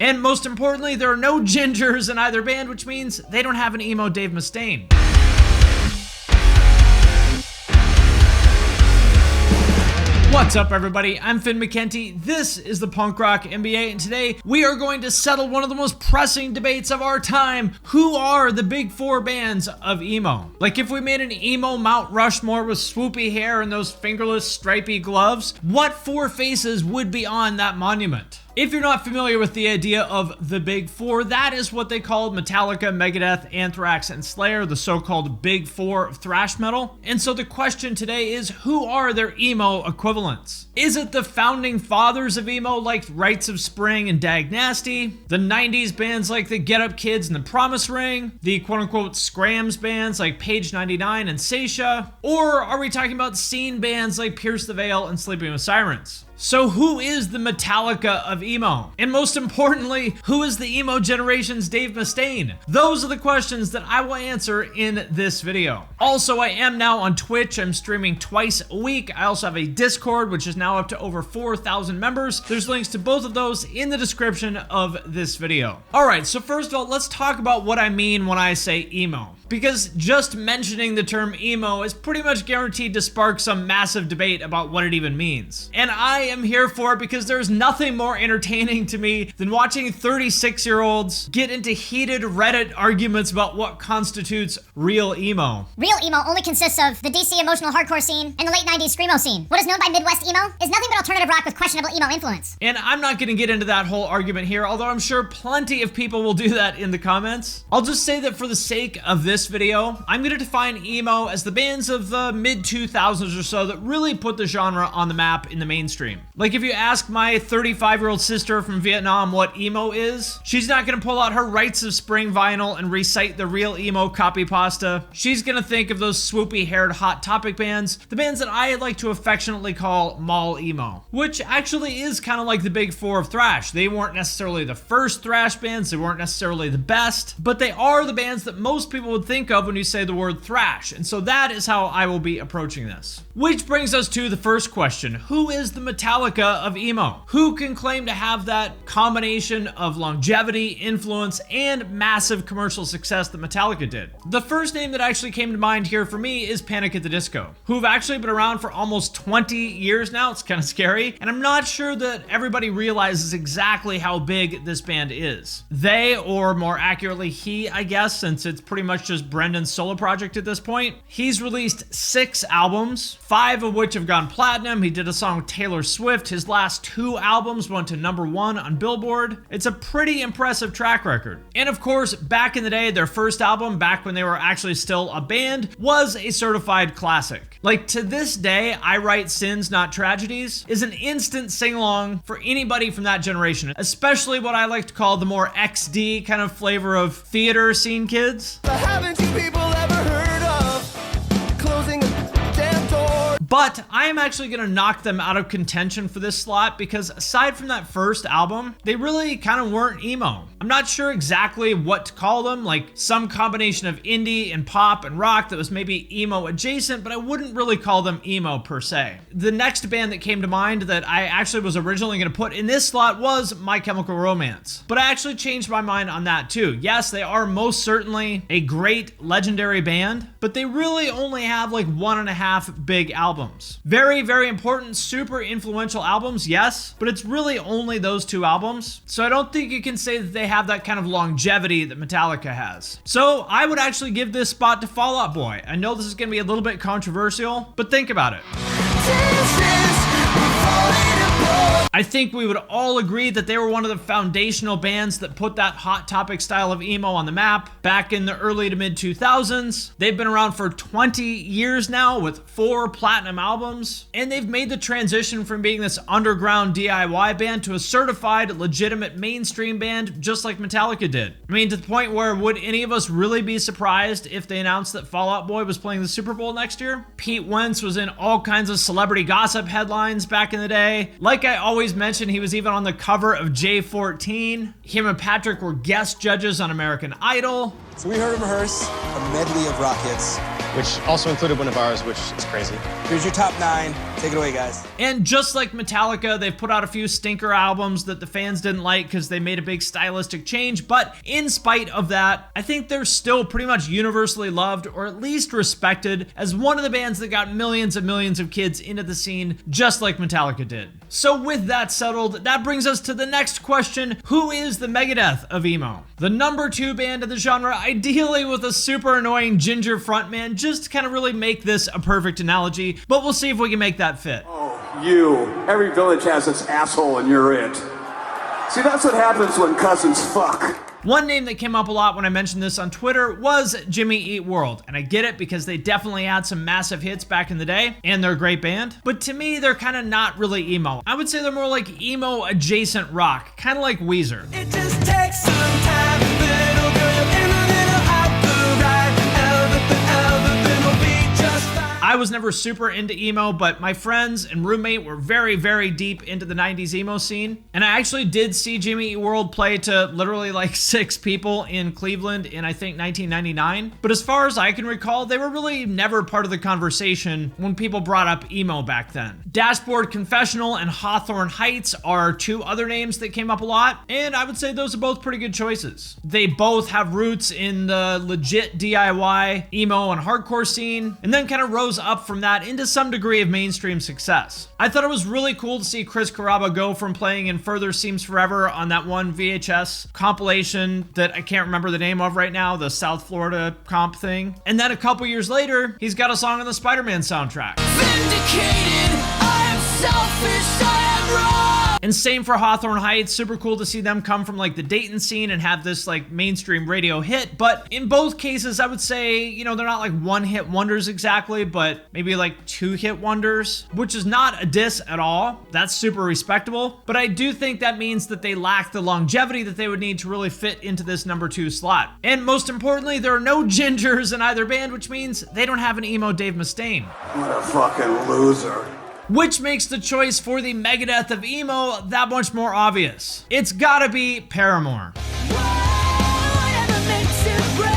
And most importantly, there are no gingers in either band, which means they don't have an emo Dave Mustaine. What's up, everybody? I'm Finn McKenty. This is the Punk Rock MBA, and today we are going to settle one of the most pressing debates of our time. Who are the big four bands of emo? Like, if we made an emo Mount Rushmore with swoopy hair and those fingerless stripy gloves, what four faces would be on that monument? If you're not familiar with the idea of the Big Four, that is what they called Metallica, Megadeth, Anthrax, and Slayer, the so-called Big Four of thrash metal. And so the question today is, who are their emo equivalents? Is it the founding fathers of emo like Rites of Spring and Dag Nasty? The 90s bands like the Get Up Kids and the Promise Ring? The quote-unquote scrams bands like Page 99 and Saosin? Or are we talking about scene bands like Pierce the Veil and Sleeping with Sirens? So who is the Metallica of emo? And most importantly, who is the emo generation's Dave Mustaine? Those are the questions that I will answer in this video. Also, I am now on Twitch. I'm streaming twice a week. I also have a Discord, which is now up to over 4,000 members. There's links to both of those in the description of this video. All right, so first of all, let's talk about what I mean when I say emo. Because just mentioning the term emo is pretty much guaranteed to spark some massive debate about what it even means. And I am here for it because there's nothing more entertaining to me than watching 36-year-olds get into heated Reddit arguments about what constitutes real emo. Real emo only consists of the DC emotional hardcore scene and the late 90s screamo scene. What is known by Midwest emo is nothing but alternative rock with questionable emo influence. And I'm not going to get into that whole argument here, although I'm sure plenty of people will do that in the comments. I'll just say that for the sake of this video, I'm going to define emo as the bands of the mid-2000s or so that really put the genre on the map in the mainstream. Like, if you ask my 35-year-old sister from Vietnam what emo is, she's not going to pull out her Rites of Spring vinyl and recite the real emo copy pasta. She's going to think of those swoopy-haired Hot Topic bands, the bands that I like to affectionately call mall emo, which actually is kind of like the Big Four of thrash. They weren't necessarily the first thrash bands, they weren't necessarily the best, but they are the bands that most people would think of when you say the word thrash, and so that is how I will be approaching this. Which brings us to the first question. Who is the Metallica of emo? Who can claim to have that combination of longevity, influence, and massive commercial success that Metallica did? The first name that actually came to mind here for me is Panic at the Disco, who've actually been around for almost 20 years now. It's kind of scary, and I'm not sure that everybody realizes exactly how big this band is. They, or more accurately he, I guess, since it's pretty much just Brendan's solo project at this point, he's released 6 albums, 5 of which have gone platinum. He did a song with Taylor Swift. His last 2 albums went to #1 on Billboard. It's a pretty impressive track record. And of course, back in the day, their first album, back when they were actually still a band, was a certified classic. Like, to this day, I Write Sins, Not Tragedies is an instant sing-along for anybody from that generation, especially what I like to call the more XD kind of flavor of theater scene kids. Haven't you people ever heard of closing a damn door? But I am actually going to knock them out of contention for this slot because aside from that first album, they really kind of weren't emo. I'm not sure exactly what to call them, like some combination of indie and pop and rock that was maybe emo adjacent, but I wouldn't really call them emo per se. The next band that came to mind that I actually was originally going to put in this slot was My Chemical Romance, but I actually changed my mind on that too. Yes, they are most certainly a great legendary band, but they really only have like 1.5 big albums. Very, very important, super influential albums, yes, but it's really only those 2 albums. So I don't think you can say that they have that kind of longevity that Metallica has. So I would actually give this spot to Fall Out Boy. I know this is going to be a little bit controversial, but think about it. I think we would all agree that they were one of the foundational bands that put that Hot Topic style of emo on the map back in the early to mid 2000s. They've been around for 20 years now with 4 platinum albums, and they've made the transition from being this underground DIY band to a certified, legitimate mainstream band, just like Metallica did. I mean, to the point where would any of us really be surprised if they announced that Fall Out Boy was playing the Super Bowl next year? Pete Wentz was in all kinds of celebrity gossip headlines back in the day. Like I always mentioned, he was even on the cover of J14. Him and Patrick were guest judges on American Idol. So we heard him rehearse a medley of rock hits, which also included one of ours, which is crazy. Here's your top 9 Take it away, guys. And just like Metallica, they've put out a few stinker albums that the fans didn't like because they made a big stylistic change, but in spite of that, I think they're still pretty much universally loved, or at least respected, as one of the bands that got millions and millions of kids into the scene, just like Metallica did. So with that settled, that brings us to the next question: who is the Megadeth of emo? The number 2 band in the genre, ideally with a super annoying ginger frontman, just to kind of really make this a perfect analogy, but we'll see if we can make that fit. Oh, you. Every village has its asshole and you're it. See, that's what happens when cousins fuck. One name that came up a lot when I mentioned this on Twitter was Jimmy Eat World, and I get it because they definitely had some massive hits back in the day, and they're a great band, but to me, they're kind of not really emo. I would say they're more like emo adjacent rock, kind of like Weezer. It just takes some time, little girl, you're in a little out the ride. Everything will be just fine. I was never super into emo, but my friends and roommate were very, very deep into the 90s emo scene. And I actually did see Jimmy Eat World play to literally like 6 people in Cleveland in, I think, 1999. But as far as I can recall, they were really never part of the conversation when people brought up emo back then. Dashboard Confessional and Hawthorne Heights are 2 other names that came up a lot, and I would say those are both pretty good choices. They both have roots in the legit DIY, emo, and hardcore scene, and then kind of rose up from that into some degree of mainstream success. I thought it was really cool to see Chris Carrabba go from playing in Further Seems Forever on that one VHS compilation that I can't remember the name of right now, the South Florida comp thing. And then a couple years later, he's got a song on the Spider-Man soundtrack. Vindicated, I am selfish, I am wrong. And same for Hawthorne Heights, super cool to see them come from like the Dayton scene and have this like mainstream radio hit. But in both cases, I would say, you know, they're not like one-hit wonders exactly, but maybe like 2-hit wonders, which is not a diss at all. That's super respectable. But I do think that means that they lack the longevity that they would need to really fit into this number 2 slot. And most importantly, there are no gingers in either band, which means they don't have an emo Dave Mustaine. What a fucking loser. Which makes the choice for the Megadeth of emo that much more obvious. It's gotta be Paramore. Whatever makes it break.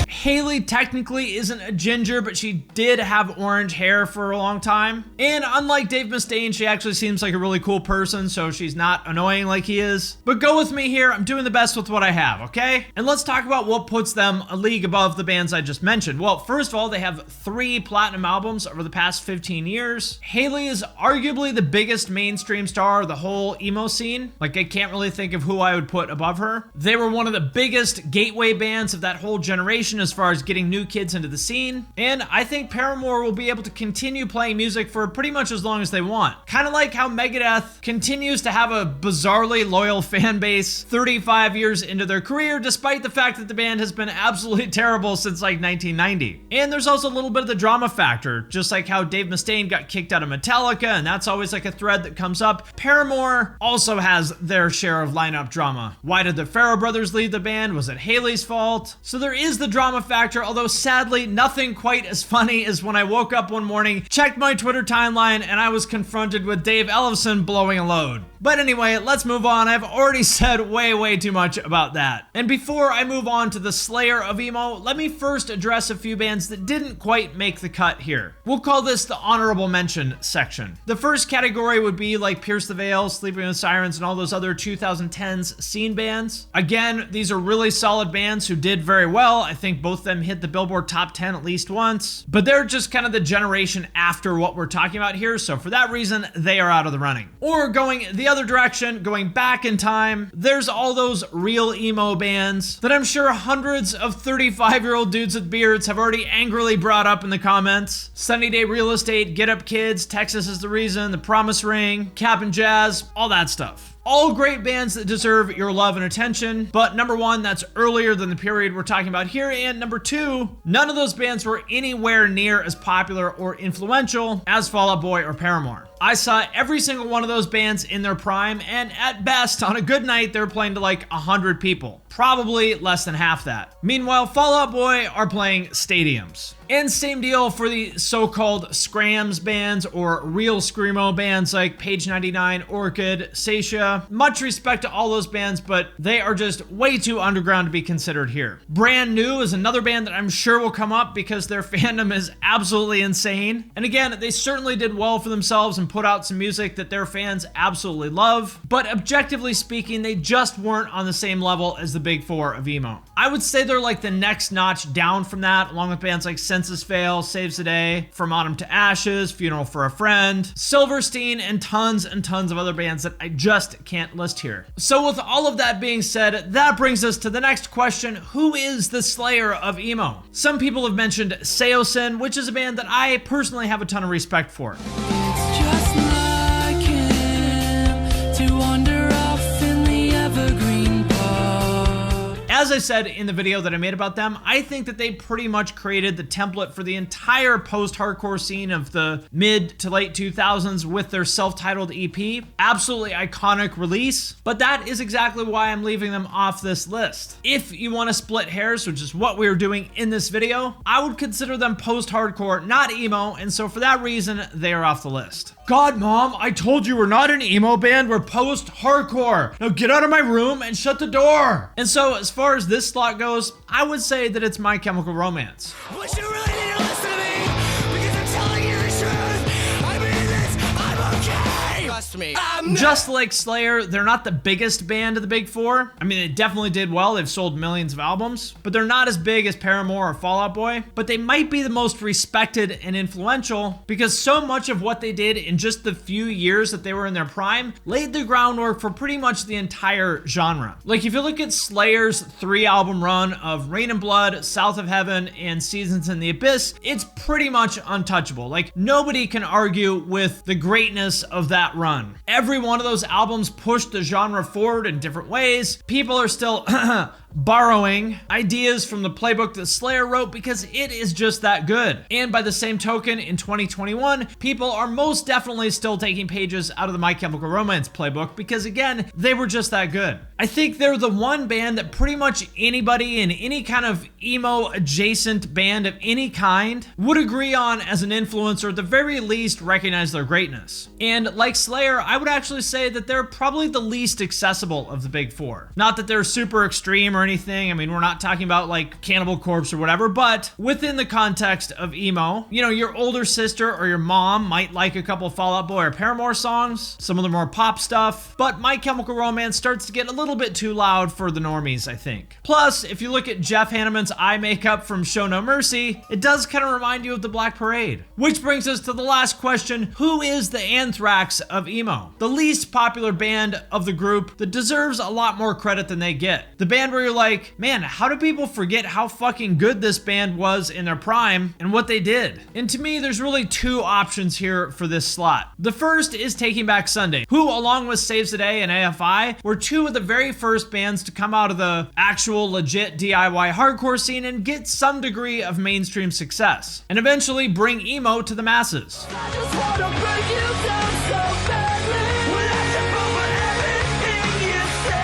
Haley technically isn't a ginger, but she did have orange hair for a long time. And unlike Dave Mustaine, she actually seems like a really cool person, so she's not annoying like he is. But go with me here, I'm doing the best with what I have, okay? And let's talk about what puts them a league above the bands I just mentioned. Well, first of all, they have 3 platinum albums over the past 15 years. Haley is arguably the biggest mainstream star of the whole emo scene. Like, I can't really think of who I would put above her. They were one of the biggest gateway bands of that whole generation as far as getting new kids into the scene. And I think Paramore will be able to continue playing music for pretty much as long as they want. Kind of like how Megadeth continues to have a bizarrely loyal fan base 35 years into their career, despite the fact that the band has been absolutely terrible since like 1990. And there's also a little bit of the drama factor, just like how Dave Mustaine got kicked out of Metallica, and that's always like a thread that comes up. Paramore also has their share of lineup drama. Why did the Farrow brothers leave the band? Was it Haley's fault? So there is the drama factor, although sadly nothing quite as funny as when I woke up one morning, checked my Twitter timeline, and I was confronted with Dave Ellefson blowing a load. But anyway, let's move on. I've already said way too much about that. And before I move on to the Slayer of emo, let me first address a few bands that didn't quite make the cut here. We'll call this the honorable mention section. The first category would be like Pierce the Veil, Sleeping with Sirens, and all those other 2010s scene bands. Again, these are really solid bands who did very well. I think both of them hit the Billboard top 10 at least once, but they're just kind of the generation after what we're talking about here, so for that reason, they are out of the running. Or going the other direction, going back in time, there's all those real emo bands that I'm sure hundreds of 35-year-old dudes with beards have already angrily brought up in the comments. Sunny Day Real Estate, Get Up Kids, Texas is the Reason, The Promise Ring, Cap and Jazz, all that stuff. All great bands that deserve your love and attention, but number 1, that's earlier than the period we're talking about here, and number 2, none of those bands were anywhere near as popular or influential as Fall Out Boy or Paramore. I saw every single one of those bands in their prime, and at best, on a good night, they're playing to like 100 people. Probably less than half that. Meanwhile, Fall Out Boy are playing stadiums. And same deal for the so-called scrams bands or real screamo bands like Page 99, Orchid, Saosin. Much respect to all those bands, but they are just way too underground to be considered here. Brand New is another band that I'm sure will come up because their fandom is absolutely insane. And again, they certainly did well for themselves and put out some music that their fans absolutely love. But objectively speaking, they just weren't on the same level as the big four of emo. I would say they're like the next notch down from that, along with bands like Census Fail, Saves the Day, From Autumn to Ashes, Funeral for a Friend, Silverstein, and tons of other bands that I just can't list here. So with all of that being said, that brings us to the next question: who is the Slayer of emo? Some people have mentioned Saosin, which is a band that I personally have a ton of respect for. It's just like him to wander off in the evergreen park. As I said in the video that I made about them, I think that they pretty much created the template for the entire post-hardcore scene of the mid to late 2000s with their self-titled EP. Absolutely iconic release, but that is exactly why I'm leaving them off this list. If you want to split hairs, which is what we were doing in this video, I would consider them post-hardcore, not emo, and so for that reason, they are off the list. God, Mom, I told you we're not an emo band, we're post-hardcore. Now get out of my room and shut the door. And so as far as this slot goes, I would say that it's My Chemical Romance. But you really need to listen to me, because I'm telling you the truth. I mean this, I'm okay. Trust me. Just like Slayer, they're not the biggest band of the big four. I mean, they definitely did well. They've sold millions of albums, but they're not as big as Paramore or Fall Out Boy. But they might be the most respected and influential because so much of what they did in just the few years that they were in their prime laid the groundwork for pretty much the entire genre. Like if you look at Slayer's 3-album run of Rain and Blood, South of Heaven, and Seasons in the Abyss, it's pretty much untouchable. Like nobody can argue with the greatness of that run. Every one of those albums pushed the genre forward in different ways. People are still borrowing ideas from the playbook that Slayer wrote because it is just that good. And by the same token, in 2021, people are most definitely still taking pages out of the My Chemical Romance playbook because again, they were just that good. I think they're the one band that pretty much anybody in any kind of emo adjacent band of any kind would agree on as an influence, or at the very least recognize their greatness. And like Slayer, I would actually say that they're probably the least accessible of the big four. Not that they're super extreme or anything. I mean, we're not talking about like Cannibal Corpse or whatever, but within the context of emo, you know, your older sister or your mom might like a couple of Fall Out Boy or Paramore songs, some of the more pop stuff, but My Chemical Romance starts to get a little bit too loud for the normies, I think. Plus, if you look at Jeff Hanneman's eye makeup from Show No Mercy, it does kind of remind you of the Black Parade. Which brings us to the last question: who is the Anthrax of emo? The least popular band of the group that deserves a lot more credit than they get. The band where you're like, man, how do people forget how fucking good this band was in their prime and what they did? And to me, there's really two options here for this slot. The first is Taking Back Sunday, who along with Saves the Day and AFI were two of the very first bands to come out of the actual legit DIY hardcore scene and get some degree of mainstream success, and eventually bring emo to the masses. I just wanna break you down so badly. When I step over everything you say,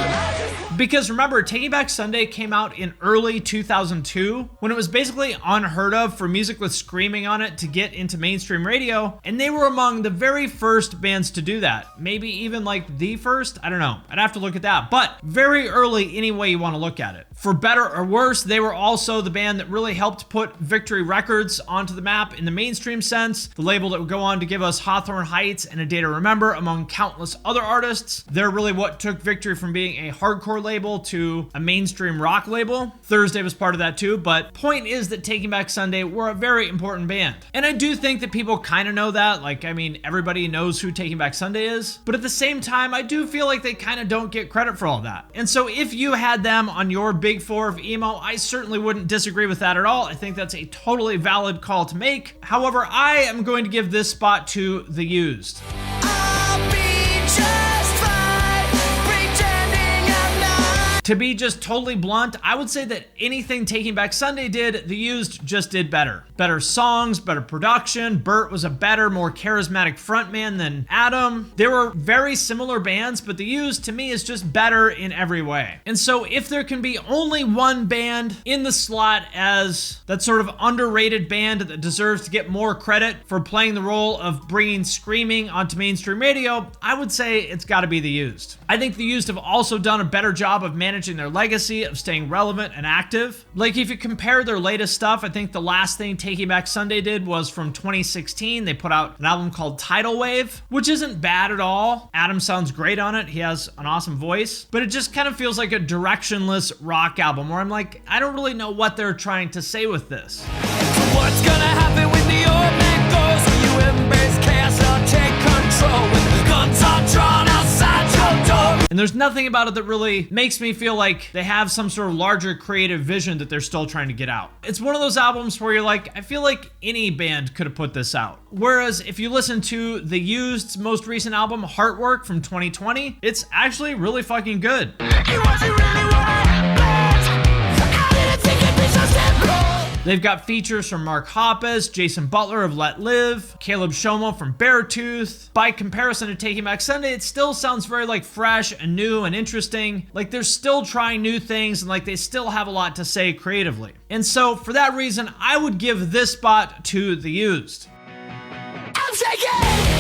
I just Because remember, Taking Back Sunday came out in early 2002 when it was basically unheard of for music with screaming on it to get into mainstream radio, and they were among the very first bands to do that. Maybe even like the first? I don't know. I'd have to look at that, but very early any way you want to look at it. For better or worse, they were also the band that really helped put Victory Records onto the map in the mainstream sense, the label that would go on to give us Hawthorne Heights and A Day to Remember among countless other artists. They're really what took Victory from being a hardcore label to a mainstream rock label. Thursday was part of that too, but point is that Taking Back Sunday were a very important band. And I do think that people kind of know that. Like, I mean, everybody knows who Taking Back Sunday is, but at the same time, I do feel like they kind of don't get credit for all that. And so if you had them on your big four of emo, I certainly wouldn't disagree with that at all. I think that's a totally valid call to make. However, I am going to give this spot to The Used. I'll be just fine, pretending I'm not. To be just totally blunt, I would say that anything Taking Back Sunday did, The Used just did better. Better songs, better production. Bert was a better, more charismatic frontman than Adam. They were very similar bands, but The Used to me is just better in every way. And so if there can be only one band in the slot as that sort of underrated band that deserves to get more credit for playing the role of bringing screaming onto mainstream radio, I would say it's got to be The Used. I think The Used have also done a better job of managing their legacy, of staying relevant and active. Like if you compare their latest stuff, I think the last thing Taking Back Sunday did was from 2016. They put out an album called Tidal Wave, which isn't bad at all. Adam sounds great on it. He has an awesome voice, but it just kind of feels like a directionless rock album where I'm like, I don't really know what they're trying to say with this. So what's gonna happen when the old man goes? Will you embrace chaos or take control when the guns are drawn outside your door? And there's nothing about it that really makes me feel like they have some sort of larger creative vision that they're still trying to get out. It's one of those albums where you're like, I feel like any band could have put this out. Whereas if you listen to The Used's most recent album, Heartwork from 2020, it's actually really fucking good. They've got features from Mark Hoppus, Jason Butler of Let Live, Caleb Shomo from Beartooth. By comparison to Taking Back Sunday, it still sounds very like fresh and new and interesting. Like they're still trying new things and like they still have a lot to say creatively. And so for that reason, I would give this spot to The Used. I'm taking!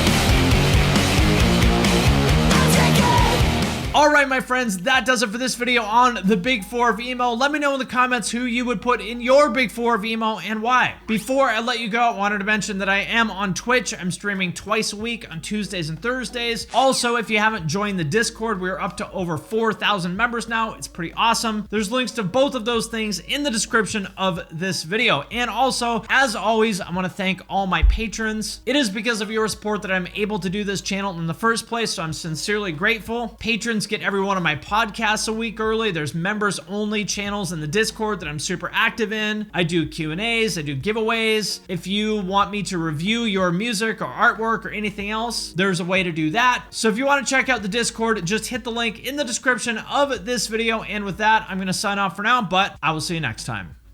All right, my friends, that does it for this video on the Big Four of Emo. Let me know in the comments who you would put in your Big Four of Emo and why. Before I let you go, I wanted to mention that I am on Twitch. I'm streaming twice a week on Tuesdays and Thursdays. Also, if you haven't joined the Discord, we're up to over 4,000 members now. It's pretty awesome. There's links to both of those things in the description of this video. And also, as always, I want to thank all my patrons. It is because of your support that I'm able to do this channel in the first place, so I'm sincerely grateful. Patrons get every one of my podcasts a week early. There's members only channels in the Discord that I'm super active in. I do Q&As, I do giveaways. If you want me to review your music or artwork or anything else, there's a way to do that. So if you want to check out the Discord, just hit the link in the description of this video. And with that, I'm going to sign off for now, but I will see you next time.